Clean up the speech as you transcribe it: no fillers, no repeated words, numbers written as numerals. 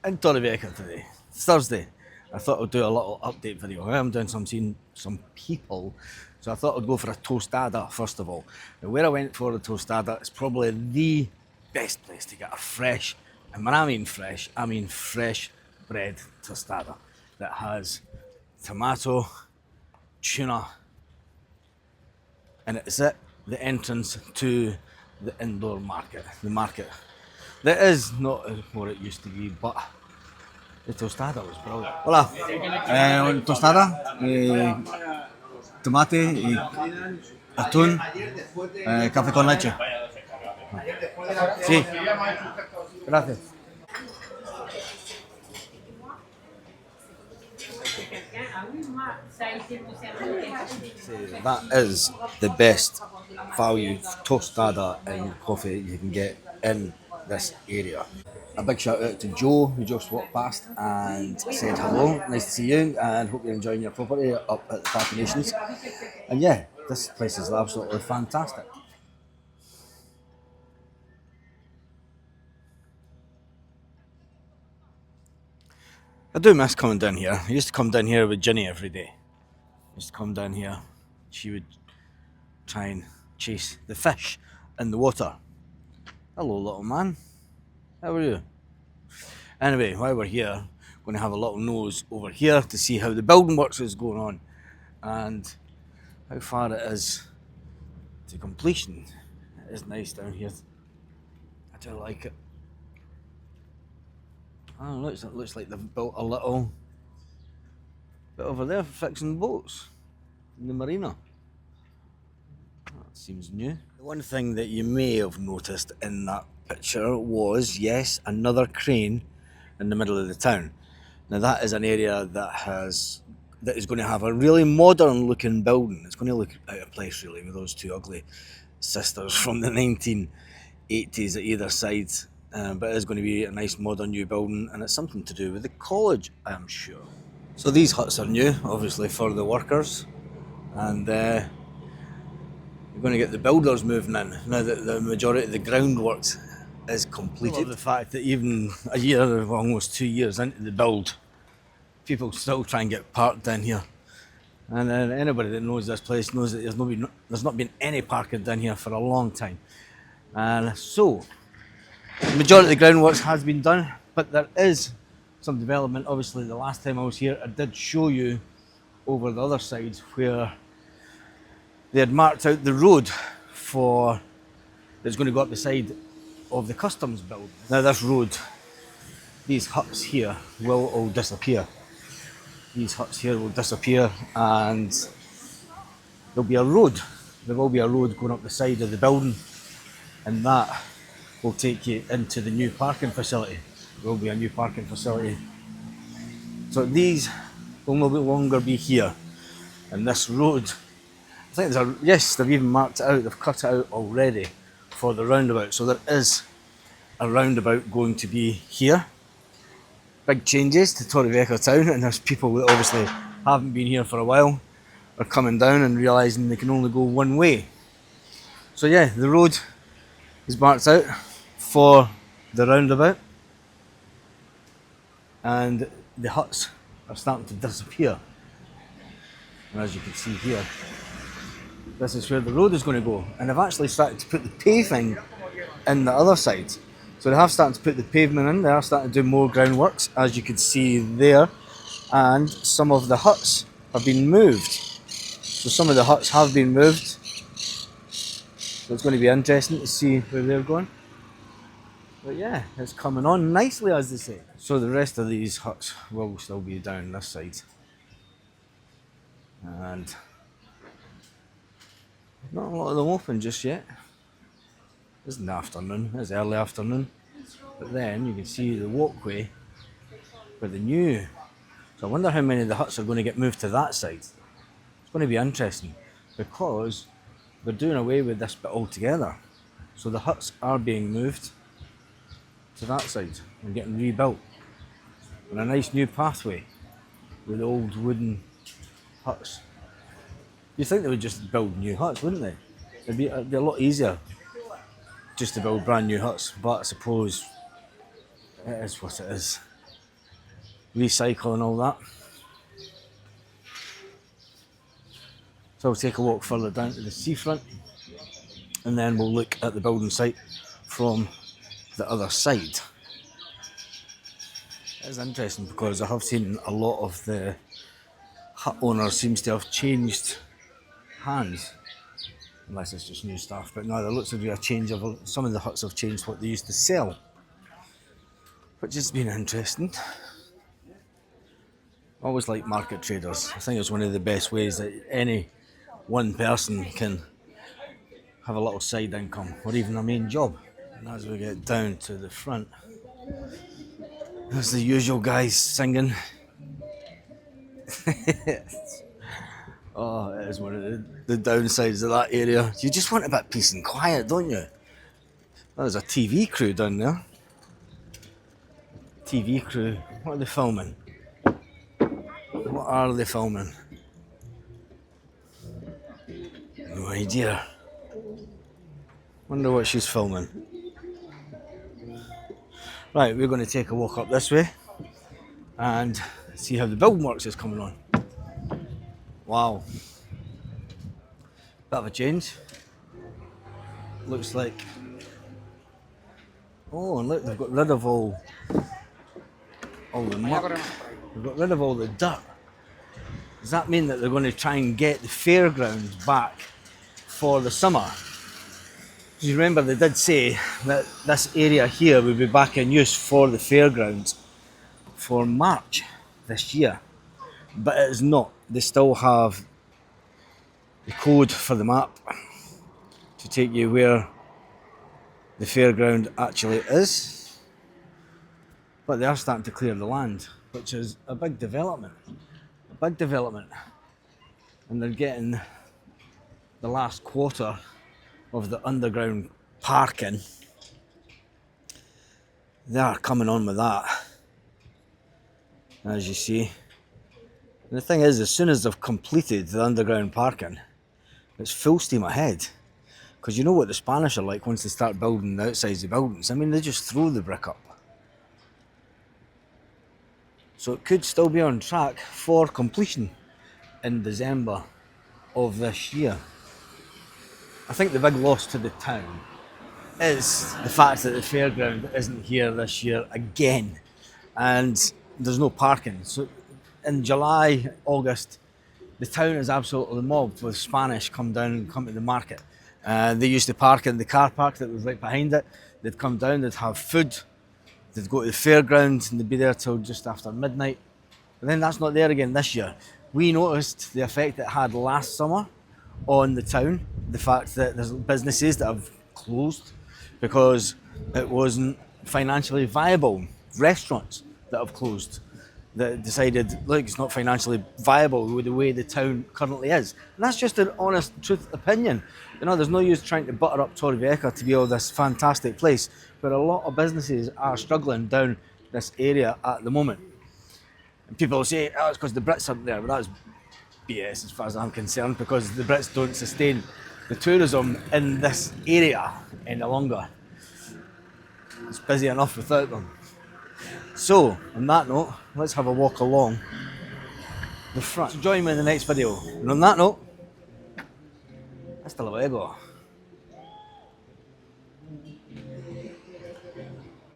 in Torrevieja today. It's Thursday. I thought I'd do a little update video. I'm doing seeing some people, so I thought I'd go for a tostada first of all. Now, where I went for the tostada is probably the best place to get a fresh, and when I mean fresh bread tostada that has tomato, tuna, and it's at the entrance to the indoor market. The market that is not what it used to be, but the tostada was brilliant. Hola, tostada, tomate y atún, café con leche. Sí, gracias. That is the best value tostada and coffee you can get in this area. A big shout out to Joe who just walked past and said hello. Nice to see you and hope you're enjoying your property up at the Park Nations. And yeah, this place is absolutely fantastic. I do miss coming down here. I used to come down here with Ginny every day. I used to come down here. She would try and chase the fish in the water. Hello, little man. How are you? Anyway, while we're here, I'm going to have a little nose over here to see how the building works is going on and how far it is to completion. It is nice down here. I do like it. Oh, it looks like they've built a little bit over there for fixing boats in the Marina. That seems new. The one thing that you may have noticed in that picture was, yes, another crane in the middle of the town. Now that is an area that is going to have a really modern looking building. It's going to look out of place really with those two ugly sisters from the 1980s at either side. But it is going to be a nice modern new building, and it's something to do with the college, I'm sure. So these huts are new, obviously, for the workers, and we're going to get the builders moving in now that the majority of the groundworks is completed. I love the fact that even a year, almost 2 years into the build, people still try and get parked down here. And anybody that knows this place knows that there's not been any parking down here for a long time. And so, the majority of the groundworks has been done, but there is some development. Obviously, the last time I was here, I did show you over the other side where they had marked out the road that's going to go up the side of the customs building. Now this road, these huts here will all disappear. These huts here will disappear and there'll be a road. There will be a road going up the side of the building, and that will take you into the new parking facility. There will be a new parking facility. So these will no longer be here. And this road, I think yes, they've even marked it out, they've cut it out already for the roundabout. So there is a roundabout going to be here. Big changes to Torrevieja town, and there's people that obviously haven't been here for a while are coming down and realising they can only go one way. So yeah, the road is marked out for the roundabout, and the huts are starting to disappear. And as you can see here, this is where the road is going to go, and they've actually started to put the paving in the other side. So they have started to put the pavement in, they are starting to do more groundworks, as you can see there, and some of the huts have been moved. So some of the huts have been moved, so it's going to be interesting to see where they're going. But yeah, it's coming on nicely, as they say. So the rest of these huts will still be down this side. And not a lot of them open just yet. It's in the afternoon, it's early afternoon. But then you can see the walkway for the new. So I wonder how many of the huts are going to get moved to that side. It's going to be interesting because they're doing away with this bit altogether. So the huts are being moved to that side and getting rebuilt. And a nice new pathway with old wooden huts. You'd think they would just build new huts, wouldn't they? It'd be a lot easier just to build brand new huts, but I suppose it is what it is. recycle and all that. So we'll take a walk further down to the seafront, and then we'll look at the building site from the other side. It's interesting because I have seen a lot of the hut owners seems to have changed hands, unless it's just new staff. But now there looks to be a change of some of the huts have changed what they used to sell, which has been interesting. I always like market traders. I think it's one of the best ways that any one person can have a little side income or even a main job. And as we get down to the front, there's the usual guys singing. Oh, it is one of the downsides of that area. You just want a bit of peace and quiet, don't you? There's a TV crew down there. TV crew. What are they filming? What are they filming? No idea. Wonder what she's filming. Right, we're going to take a walk up this way and see how the building works is coming on. Wow. Bit of a change. Looks like... Oh, and look, they've got rid of all the muck. They've got rid of all the dirt. Does that mean that they're going to try and get the fairgrounds back for the summer? Because you remember they did say that this area here will be back in use for the fairgrounds for March this year. But it is not. They still have the code for the map to take you where the fairground actually is. But they are starting to clear the land, which is a big development. A big development. And they're getting the last quarter of the underground parking. They are coming on with that, as you see. And the thing is, as soon as they've completed the underground parking, it's full steam ahead. Because you know what the Spanish are like once they start building the outsides of buildings. I mean, they just throw the brick up. So it could still be on track for completion in December of this year. I think the big loss to the town is the fact that the fairground isn't here this year again, and there's no parking. So in July, August, the town is absolutely mobbed with Spanish come down and come to the market. They used to park in the car park that was right behind it. They'd come down, they'd have food, they'd go to the fairground and they'd be there till just after midnight. But then that's not there again this year. We noticed the effect it had last summer on the town, the fact that there's businesses that have closed because it wasn't financially viable. Restaurants that have closed, that decided, look, it's not financially viable with the way the town currently is. And that's just an honest truth opinion. You know, there's no use trying to butter up Torrevieja to be all this fantastic place, but a lot of businesses are struggling down this area at the moment. And people say, oh, it's because the Brits aren't there, but that's BS as far as I'm concerned, because the Brits don't sustain the tourism in this area any longer. It's busy enough without them. So, on that note, let's have a walk along the front. So join me in the next video. And on that note, hasta luego.